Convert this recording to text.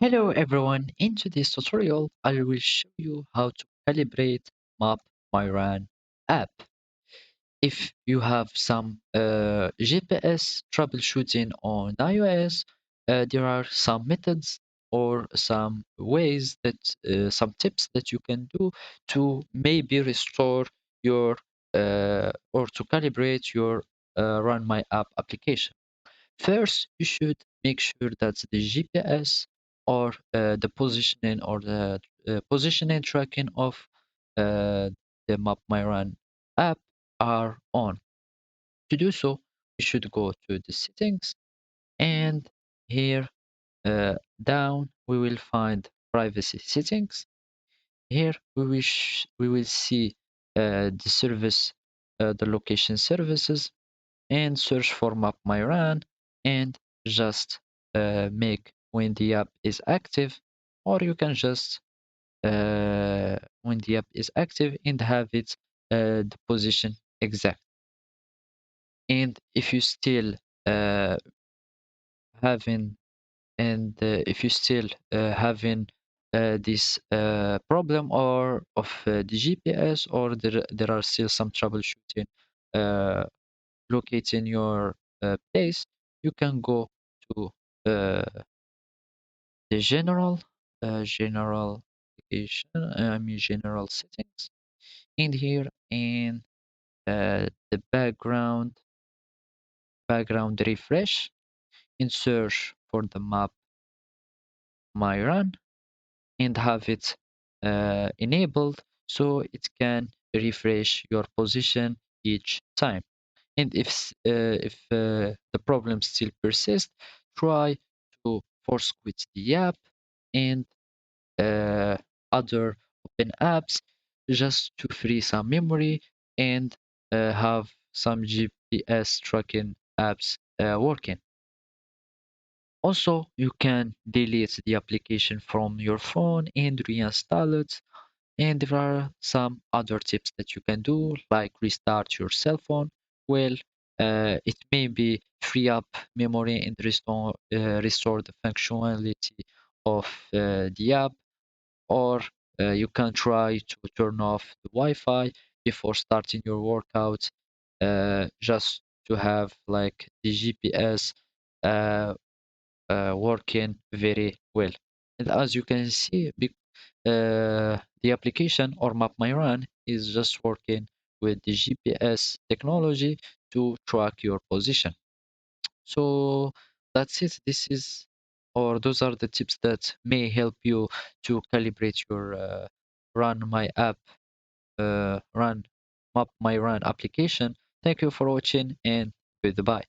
Hello everyone, in today's tutorial I will show you how to calibrate Map Myran app. If you have some GPS troubleshooting on iOS, there are some methods or some ways that some tips that you can do to maybe restore your or to calibrate your Run My App application. First, you should make sure that the GPS or the positioning or the positioning tracking of uh, the Map My Run app are on. To do so, you should go to the settings and here down we will find privacy settings. Here we will see the service, the location services and search for Map My Run and just make when the app is active, or you can just when the app is active and have it the position exact. And if you still uh, having if you still having this problem or of the GPS, or there are still some troubleshooting uh, locating your place, you can go to the general application, general settings, in here in the background refresh, and search for the map my run and have it enabled so it can refresh your position each time. And if the problem still persists, try to force quit the app and uh, other open apps just to free some memory and have some GPS tracking apps working. Also, you can delete the application from your phone and reinstall it. And there are some other tips that you can do, like restart your cell phone. Well, it may be free up memory and restore the functionality of the app, or you can try to turn off the Wi-Fi before starting your workout, just to have like the GPS uh, working very well. And as you can see, the application or Map My Run is just working with the GPS technology to track your position. So that's it. This is, or those are the tips that may help you to calibrate your Run My Run application. Thank you for watching and goodbye.